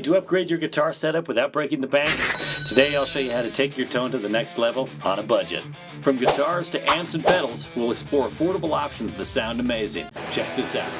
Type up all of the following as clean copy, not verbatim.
to upgrade your guitar setup without breaking the bank? Today I'll show you how to take your tone to the next level on a budget. From guitars to amps and pedals, we'll explore affordable options that sound amazing. Check this out.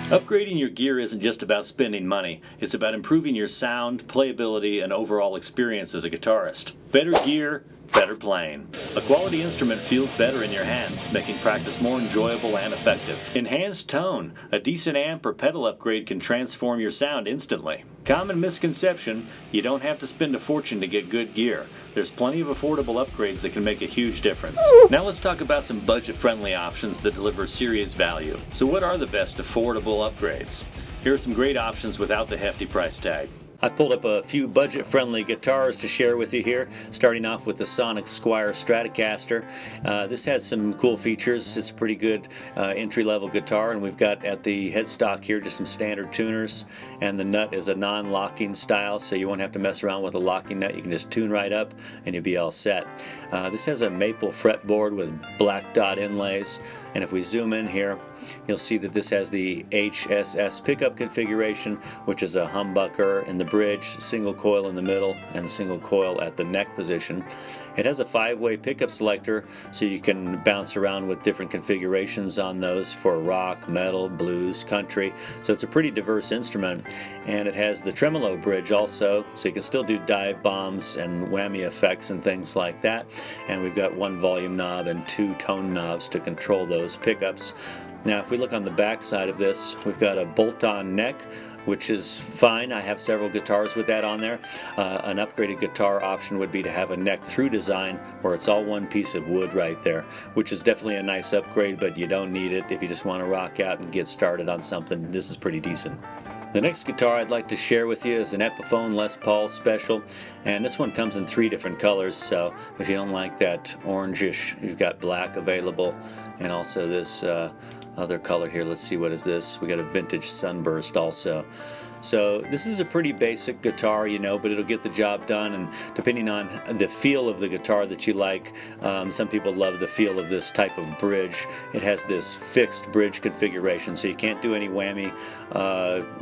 Upgrading your gear isn't just about spending money, it's about improving your sound, playability, and overall experience as a guitarist. Better gear, better playing. A quality instrument feels better in your hands, making practice more enjoyable and effective. Enhanced tone. A decent amp or pedal upgrade can transform your sound instantly. Common misconception, you don't have to spend a fortune to get good gear. There's plenty of affordable upgrades that can make a huge difference. Now let's talk about some budget-friendly options that deliver serious value. So what are the best affordable upgrades? Here are some great options without the hefty price tag. I've pulled up a few budget-friendly guitars to share with you here, starting off with the Sonic Squier Stratocaster. This has some cool features. It's a pretty good entry-level guitar, and we've got at the headstock here just some standard tuners, and the nut is a non-locking style, so you won't have to mess around with a locking nut. You can just tune right up and you'll be all set. This has a maple fretboard with black dot inlays, and if we zoom in here, you'll see that this has the HSS pickup configuration, which is a humbucker in the bridge, single coil in the middle, and single coil at the neck position. It has a 5-way pickup selector, so you can bounce around with different configurations on those for rock, metal, blues, country. So it's a pretty diverse instrument. And it has the tremolo bridge also, so you can still do dive bombs and whammy effects and things like that. And we've got one volume knob and 2 tone knobs to control those pickups. Now if we look on the back side of this, we've got a bolt-on neck, which is fine. I have several guitars with that on there. An upgraded guitar option would be to have a neck-through design where it's all one piece of wood right there, which is definitely a nice upgrade, but you don't need it if you just want to rock out and get started on something. This is pretty decent. The next guitar I'd like to share with you is an Epiphone Les Paul Special, and this one comes in 3 different colors, so if you don't like that orangish, you've got black available, and also this other color here. Let's see, what is this? We got a vintage sunburst also. So this is a pretty basic guitar, you know, but it'll get the job done, and depending on the feel of the guitar that you like, some people love the feel of this type of bridge. It has this fixed bridge configuration, so you can't do any whammy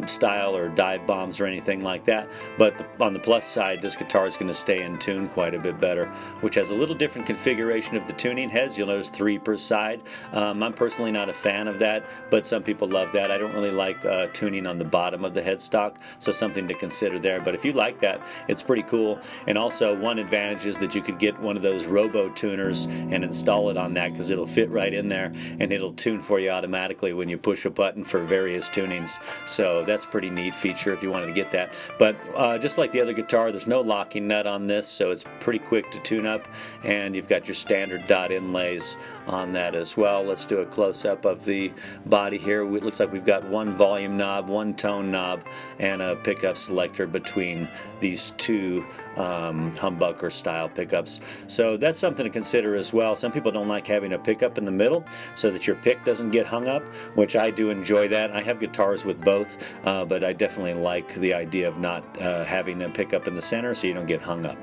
style or dive bombs or anything like that, but on the plus side, this guitar is going to stay in tune quite a bit better, which has a little different configuration of the tuning heads. You'll notice 3 per side. I'm personally not a fan of that, but some people love that. I don't really like tuning on the bottom of the headstock, so something to consider there. But if you like that, it's pretty cool. And also one advantage is that you could get one of those robo tuners and install it on that, because it'll fit right in there and it'll tune for you automatically when you push a button for various tunings. So that's a pretty neat feature if you wanted to get that. But just like the other guitar, there's no locking nut on this, so it's pretty quick to tune up, and you've got your standard dot inlays on that as well. Let's do a close-up of the body here. It looks like we've got 1 volume knob, 1 tone knob, and a pickup selector between these 2 humbucker style pickups. So that's something to consider as well. Some people don't like having a pickup in the middle so that your pick doesn't get hung up, which I do enjoy that. I have guitars with both, but I definitely like the idea of not having a pickup in the center so you don't get hung up.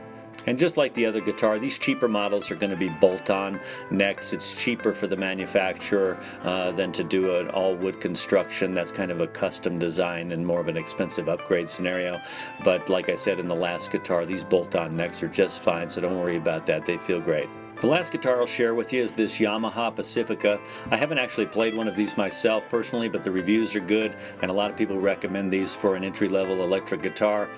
And just like the other guitar, these cheaper models are going to be bolt-on necks. It's cheaper for the manufacturer than to do an all-wood construction. That's kind of a custom design and more of an expensive upgrade scenario. But like I said in the last guitar, these bolt-on necks are just fine, so don't worry about that. They feel great. The last guitar I'll share with you is this Yamaha Pacifica. I haven't actually played one of these myself personally, but the reviews are good, and a lot of people recommend these for an entry-level electric guitar.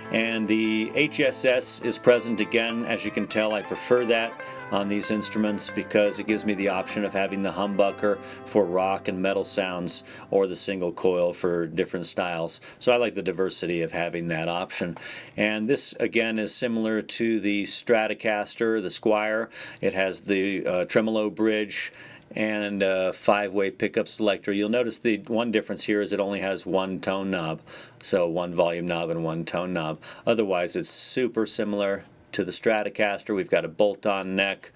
And the HSS is present again. As you can tell, I prefer that on these instruments because it gives me the option of having the humbucker for rock and metal sounds, or the single coil for different styles. So I like the diversity of having that option. And this again is similar to the Stratocaster, the Squier. It has the tremolo bridge and a 5-way pickup selector. You'll notice the one difference here is it only has 1 tone knob, so 1 volume knob and 1 tone knob. Otherwise it's super similar to the Stratocaster. We've got a bolt-on neck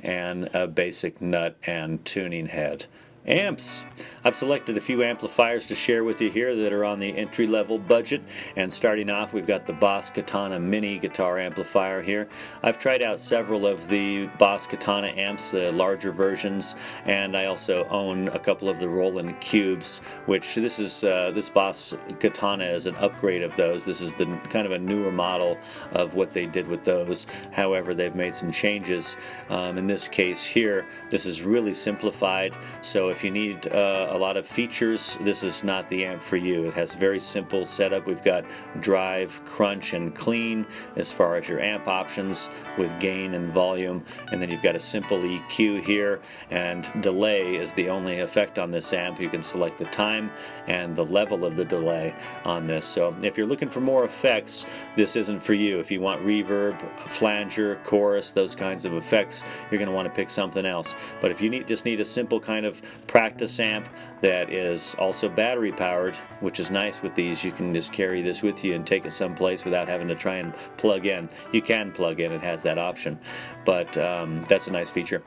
and a basic nut and tuning head. Amps. I've selected a few amplifiers to share with you here that are on the entry-level budget, and starting off we've got the Boss Katana Mini guitar amplifier here. I've tried out several of the Boss Katana amps, the larger versions, and I also own a couple of the Roland Cubes, which this Boss Katana is an upgrade of those. This is the kind of a newer model of what they did with those. However, they've made some changes. In this case here, this is really simplified, so if you need a lot of features, this is not the amp for you. It has very simple setup. We've got drive, crunch, and clean as far as your amp options with gain and volume, and then you've got a simple EQ here, and delay is the only effect on this amp. You can select the time and the level of the delay on this. So if you're looking for more effects, this isn't for you. If you want reverb, flanger, chorus, those kinds of effects, you're going to want to pick something else. But if you just need a simple kind of practice amp that is also battery powered, which is nice with these, you can just carry this with you and take it someplace without having to try and plug in. You can plug in, it has that option, but that's a nice feature.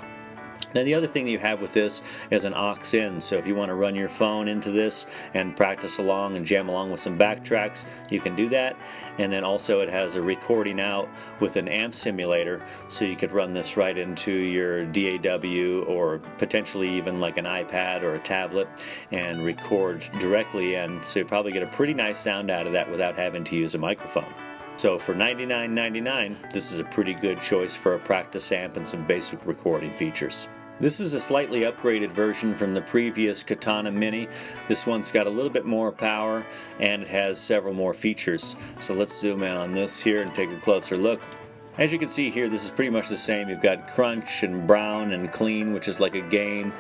Now the other thing that you have with this is an aux in, so if you want to run your phone into this and practice along and jam along with some backtracks, you can do that. And then also it has a recording out with an amp simulator, so you could run this right into your DAW or potentially even like an iPad or a tablet and record directly in, so you probably get a pretty nice sound out of that without having to use a microphone. So for $99.99, this is a pretty good choice for a practice amp and some basic recording features. This is a slightly upgraded version from the previous Katana Mini. This one's got a little bit more power and it has several more features. So let's zoom in on this here and take a closer look. As you can see here, this is pretty much the same. You've got crunch and brown and clean, which is like a gain,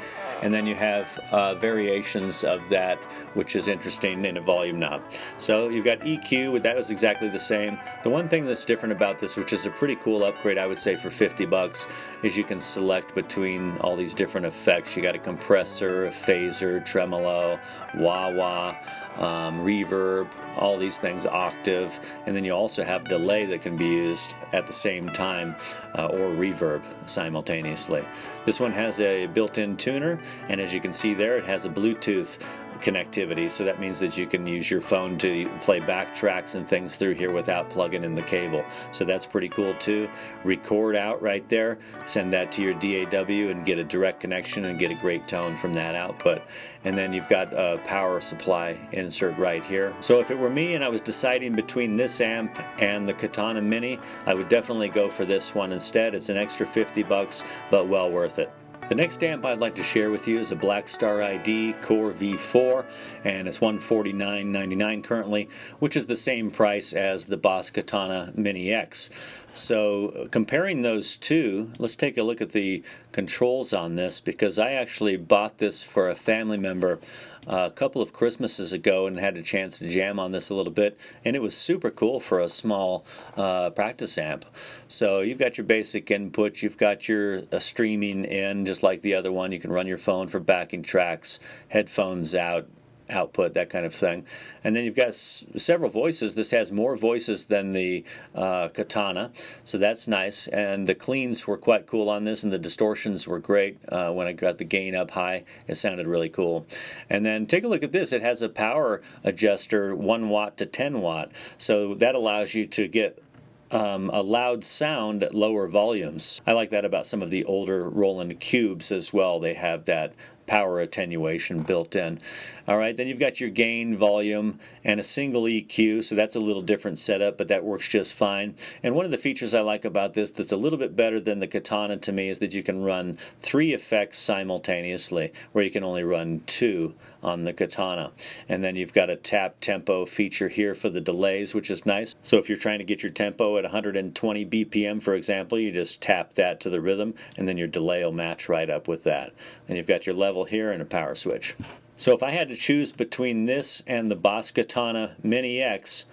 and then you have variations of that, which is interesting in a volume knob. So you've got EQ, that was exactly the same. The one thing that's different about this, which is a pretty cool upgrade, I would say for 50 bucks, is you can select between all these different effects. You got a compressor, a phaser, tremolo, wah-wah, reverb, all these things, octave, and then you also have delay that can be used at the same time, or reverb simultaneously. This one has a built-in tuner, and as you can see there, it has a Bluetooth connectivity, so that means that you can use your phone to play backtracks and things through here without plugging in the cable. So that's pretty cool too. Record out right there, send that to your DAW and get a direct connection and get a great tone from that output. And then you've got a power supply insert right here. So if it were me and I was deciding between this amp and the Katana Mini, I would definitely go for this one instead. It's an extra 50 bucks, but well worth it. The next amp I'd like to share with you is a Black Star ID Core V4, and it's $149.99 currently, which is the same price as the Boss Katana Mini X. So comparing those two, let's take a look at the controls on this, because I actually bought this for a family member a couple of Christmases ago and had a chance to jam on this a little bit, and it was super cool for a small practice amp. So you've got your basic input, you've got your streaming in just like the other one. You can run your phone for backing tracks, headphones out, output, that kind of thing. And then you've got several voices. This has more voices than the Katana, so that's nice. And the cleans were quite cool on this, and the distortions were great. When I got the gain up high, it sounded really cool. And then take a look at this. It has a power adjuster, 1 watt to 10 watt, so that allows you to get a loud sound at lower volumes. I like that about some of the older Roland Cubes as well. They have that power attenuation built in. All right, then you've got your gain, volume, and a single EQ, so that's a little different setup, but that works just fine. And one of the features I like about this that's a little bit better than the Katana to me is that you can run 3 effects simultaneously, where you can only run 2 on the Katana. And then you've got a tap tempo feature here for the delays, which is nice. So if you're trying to get your tempo at 120 BPM, for example, you just tap that to the rhythm, and then your delay will match right up with that. And you've got your level here and a power switch. So if I had to choose between this and the Boss Katana Mini X,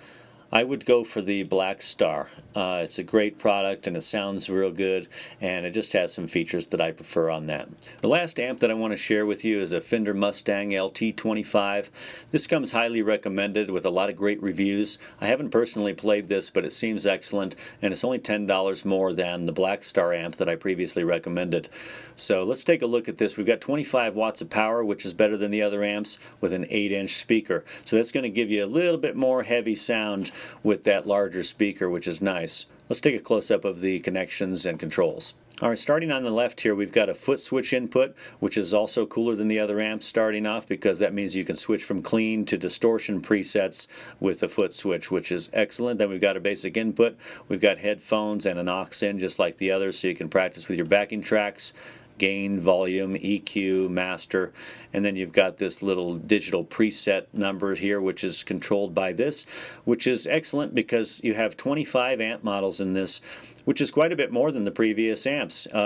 I would go for the Black Star. It's a great product and it sounds real good, and it just has some features that I prefer on that. The last amp that I want to share with you is a Fender Mustang LT25. This comes highly recommended with a lot of great reviews. I haven't personally played this, but it seems excellent, and it's only $10 more than the Black Star amp that I previously recommended. So let's take a look at this. We've got 25 watts of power, which is better than the other amps, with an 8-inch speaker. So that's going to give you a little bit more heavy sound with that larger speaker, which is nice. Let's take a close-up of the connections and controls. Alright, starting on the left here, we've got a foot switch input, which is also cooler than the other amps starting off, because that means you can switch from clean to distortion presets with the foot switch, which is excellent. Then we've got a basic input. We've got headphones and an aux in just like the others, so you can practice with your backing tracks. Gain, volume, EQ, master, and then you've got this little digital preset number here, which is controlled by this, which is excellent because you have 25 amp models in this, which is quite a bit more than the previous amps. The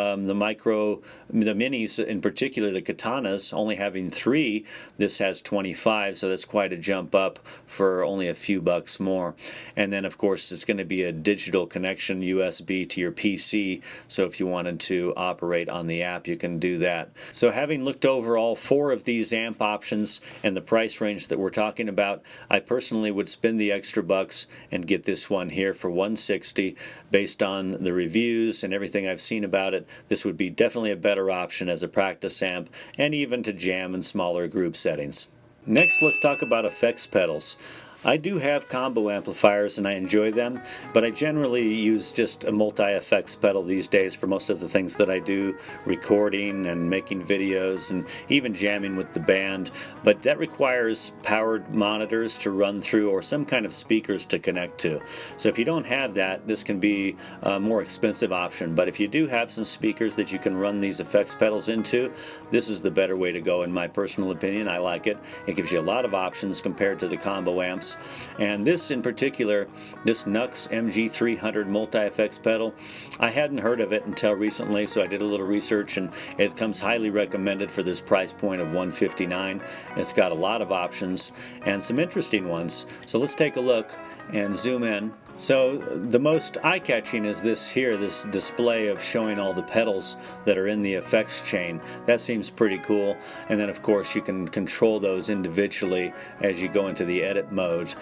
minis in particular, the Katanas, only having 3, this has 25, so that's quite a jump up for only a few bucks more. And then of course it's going to be a digital connection, USB to your PC, so if you wanted to operate on the app, you can do that. So having looked over all 4 of these amp options and the price range that we're talking about, I personally would spend the extra bucks and get this one here for $160. Based on the reviews and everything I've seen about it, this would be definitely a better option as a practice amp and even to jam in smaller group settings. Next, let's talk about effects pedals. I do have combo amplifiers and I enjoy them, but I generally use just a multi-effects pedal these days for most of the things that I do, recording and making videos and even jamming with the band. But that requires powered monitors to run through or some kind of speakers to connect to. So if you don't have that, this can be a more expensive option. But if you do have some speakers that you can run these effects pedals into, this is the better way to go in my personal opinion. I like it. It gives you a lot of options compared to the combo amps. And this in particular, this Nux MG300 multi-effects pedal, I hadn't heard of it until recently, so I did a little research and it comes highly recommended for this price point of $159. It's got a lot of options and some interesting ones. So let's take a look and zoom in. So the most eye-catching is this here, this display of showing all the pedals that are in the effects chain. That seems pretty cool. And then of course you can control those individually as you go into the edit mode.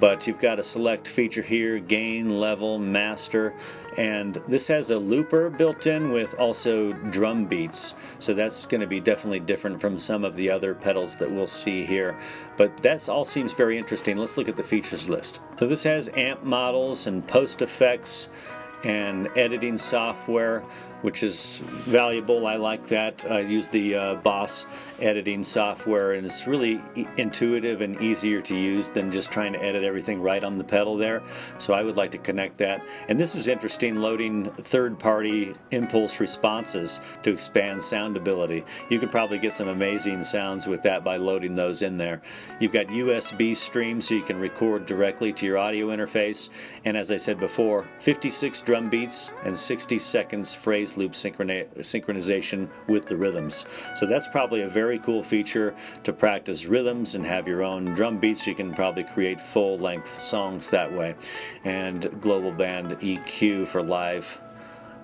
But you've got a select feature here, gain, level, master, and this has a looper built in with also drum beats. So that's going to be definitely different from some of the other pedals that we'll see here. But that all seems very interesting. Let's look at the features list. So this has amp models and post effects and editing software, which is valuable. I like that. I use the Boss editing software, and it's really intuitive and easier to use than just trying to edit everything right on the pedal there. So I would like to connect that. And this is interesting, loading third-party impulse responses to expand soundability. You can probably get some amazing sounds with that by loading those in there. You've got USB stream, so you can record directly to your audio interface. And as I said before, 56 drum beats and 60 seconds phrase loop synchronization with the rhythms. So that's probably a very cool feature to practice rhythms and have your own drum beats. You can probably create full-length songs that way. And global band EQ for live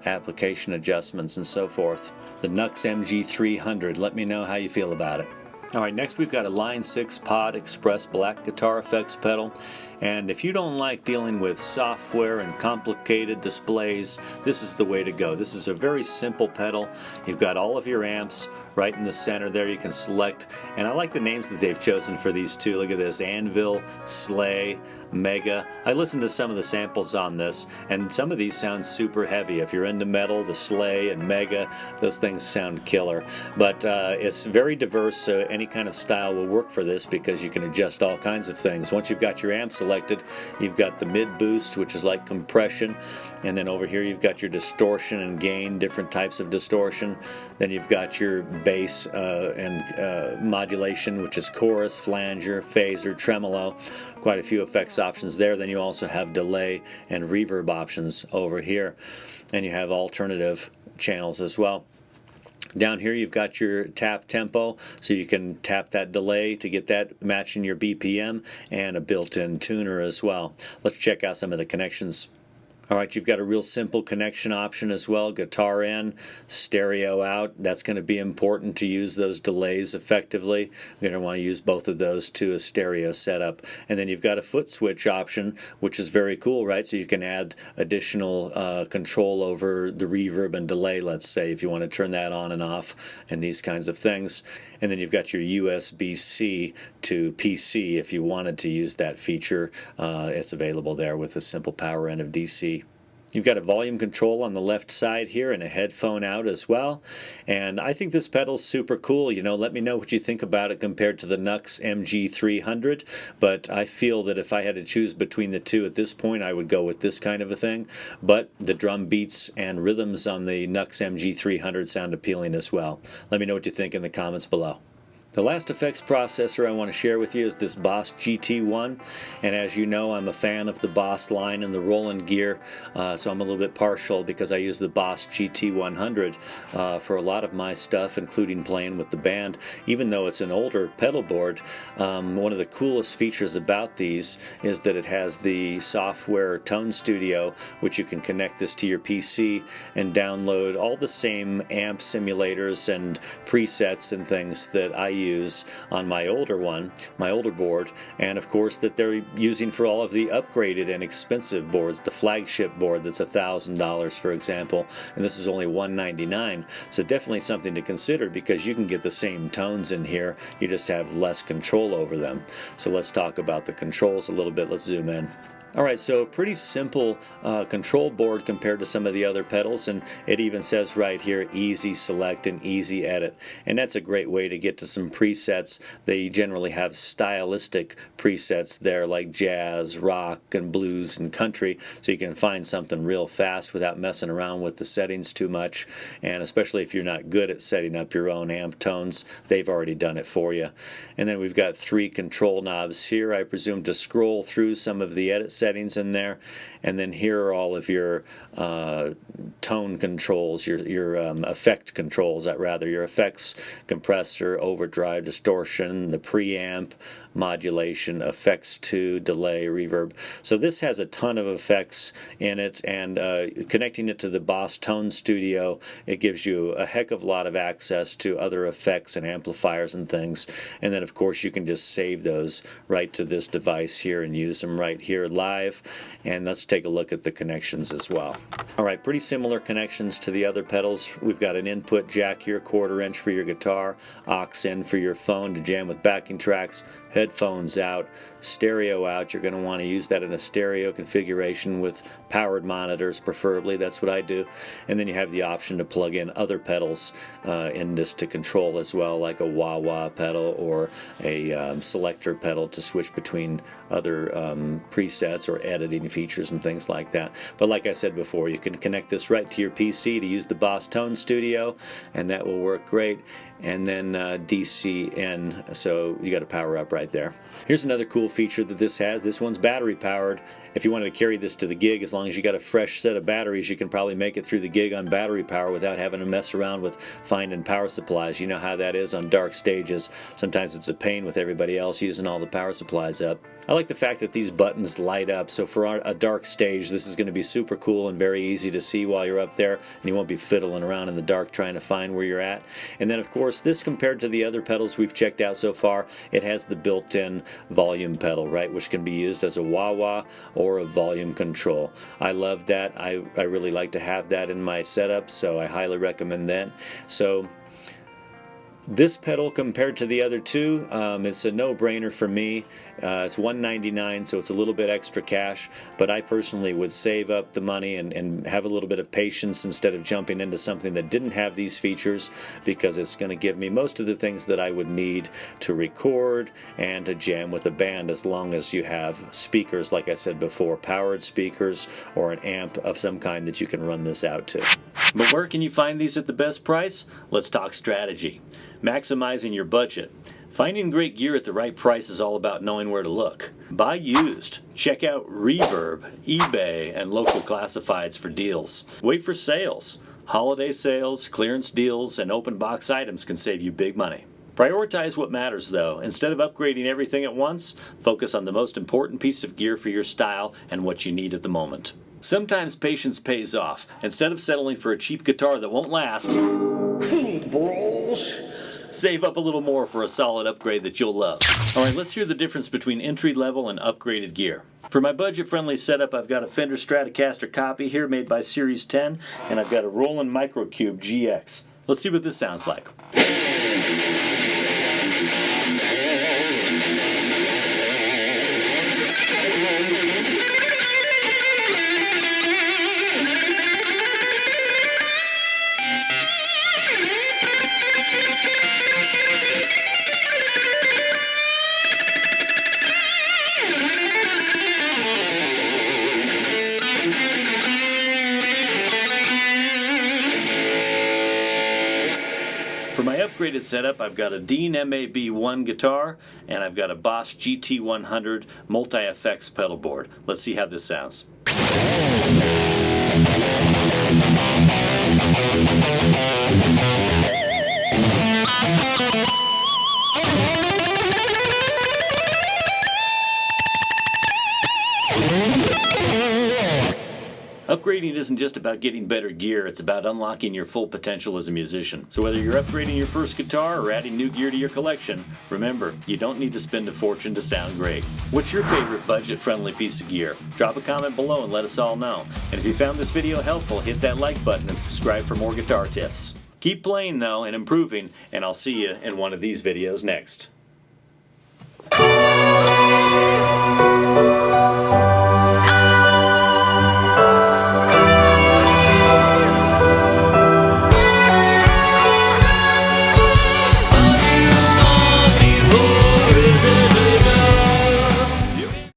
application adjustments and so forth. The Nux MG300. Let me know how you feel about it. Alright, next we've got a Line 6 Pod Express black guitar effects pedal. And if you don't like dealing with software and complicated displays, this is the way to go. This is a very simple pedal. You've got all of your amps right in the center there. You can select, and I like the names that they've chosen for these two. Look at this, Anvil, Slay, Mega. I listened to some of the samples on this, and some of these sound super heavy. If you're into metal, the Slay and Mega, those things sound killer. But it's very diverse, so any kind of style will work for this because you can adjust all kinds of things. Once you've got your amp selected, you've got the mid boost, which is like compression, and then over here you've got your distortion and gain, different types of distortion. Then you've got your bass and modulation, which is chorus, flanger, phaser, tremolo. Quite a few effects options there. Then you also have delay and reverb options over here, and you have alternative channels as well. Down here you've got your tap tempo, so you can tap that delay to get that matching your BPM, and a built-in tuner as well. Let's check out some of the connections. Alright, you've got a real simple connection option as well. Guitar in, stereo out. That's going to be important to use those delays effectively. You're going to want to use both of those to a stereo setup. And then you've got a foot switch option, which is very cool, right? So you can add additional control over the reverb and delay, let's say, if you want to turn that on and off and these kinds of things. And then you've got your USB-C to PC if you wanted to use that feature. It's available there with a simple power in of DC. You've got a volume control on the left side here and a headphone out as well. And I think this pedal's super cool. You know, let me know what you think about it compared to the Nux MG300. But I feel that if I had to choose between the two at this point, I would go with this kind of a thing. But the drum beats and rhythms on the Nux MG300 sound appealing as well. Let me know what you think in the comments below. The last effects processor I want to share with you is this Boss GT1, and as you know, I'm a fan of the Boss line and the Roland gear, so I'm a little bit partial because I use the Boss GT100 for a lot of my stuff, including playing with the band. Even though it's an older pedal board, one of the coolest features about these is that it has the software Tone Studio, which you can connect this to your PC and download all the same amp simulators and presets and things that I use on my older board, and of course that they're using for all of the upgraded and expensive boards, the flagship board that's $1,000 for example, and this is only $199. So definitely something to consider because you can get the same tones in here, you just have less control over them. So let's talk about the controls a little bit. Let's zoom in. Alright, so pretty simple control board compared to some of the other pedals, and it even says right here easy select and easy edit, and that's a great way to get to some presets. They generally have stylistic presets there like jazz, rock, and blues and country, so you can find something real fast without messing around with the settings too much. And especially if you're not good at setting up your own amp tones, they've already done it for you. And then we've got 3 control knobs here, I presume, to scroll through some of the edit settings in there, and then here are all of your tone controls, your effect controls, your effects, compressor, overdrive, distortion, the preamp, modulation, effects 2, delay, reverb. So this has a ton of effects in it, and connecting it to the Boss Tone Studio, it gives you a heck of a lot of access to other effects and amplifiers and things. And then of course you can just save those right to this device here and use them right here live. And let's take a look at the connections as well. Alright, pretty similar connections to the other pedals. We've got an input jack here, 1/4 inch for your guitar, aux in for your phone to jam with backing tracks, headphones out, stereo out. You're going to want to use that in a stereo configuration with powered monitors preferably. That's what I do. And then you have the option to plug in other pedals in this to control as well, like a wah-wah pedal or a selector pedal to switch between other presets or editing features and things like that. But like I said before, you can connect this right to your PC to use the Boss Tone Studio, and that will work great. And then DC in, so you got to power up right there. Here's another cool feature that this has. This one's battery powered. If you wanted to carry this to the gig, as long as you got a fresh set of batteries, you can probably make it through the gig on battery power without having to mess around with finding power supplies. You know how that is on dark stages. Sometimes it's a pain with everybody else using all the power supplies up. I like the fact that these buttons light up, so for a dark stage this is going to be super cool and very easy to see while you're up there, and you won't be fiddling around in the dark trying to find where you're at. And then of course this, compared to the other pedals we've checked out so far, it has the built-in volume pedal, right, which can be used as a wah-wah or a volume control. I love that. I really like to have that in my setup, so I highly recommend that. So this pedal compared to the other two, it's a no-brainer for me. It's $199, so it's a little bit extra cash, but I personally would save up the money and have a little bit of patience instead of jumping into something that didn't have these features, because it's going to give me most of the things that I would need to record and to jam with a band, as long as you have speakers, like I said before, powered speakers or an amp of some kind that you can run this out to. But where can you find these at the best price? Let's talk strategy. Maximizing your budget. Finding great gear at the right price is all about knowing where to look. Buy used. Check out Reverb, eBay, and local classifieds for deals. Wait for sales. Holiday sales, clearance deals, and open box items can save you big money. Prioritize what matters though. Instead of upgrading everything at once, focus on the most important piece of gear for your style and what you need at the moment. Sometimes patience pays off. Instead of settling for a cheap guitar that won't last, save up a little more for a solid upgrade that you'll love. Alright, let's hear the difference between entry level and upgraded gear. For my budget-friendly setup, I've got a Fender Stratocaster copy here made by Series 10, and I've got a Roland Microcube GX. Let's see what this sounds like. For my upgraded setup, I've got a Dean MAB1 guitar, and I've got a Boss GT100 multi-effects pedal board. Let's see how this sounds. Upgrading isn't just about getting better gear, it's about unlocking your full potential as a musician. So whether you're upgrading your first guitar or adding new gear to your collection, remember, you don't need to spend a fortune to sound great. What's your favorite budget-friendly piece of gear? Drop a comment below and let us all know. And if you found this video helpful, hit that like button and subscribe for more guitar tips. Keep playing though and improving, and I'll see you in one of these videos next.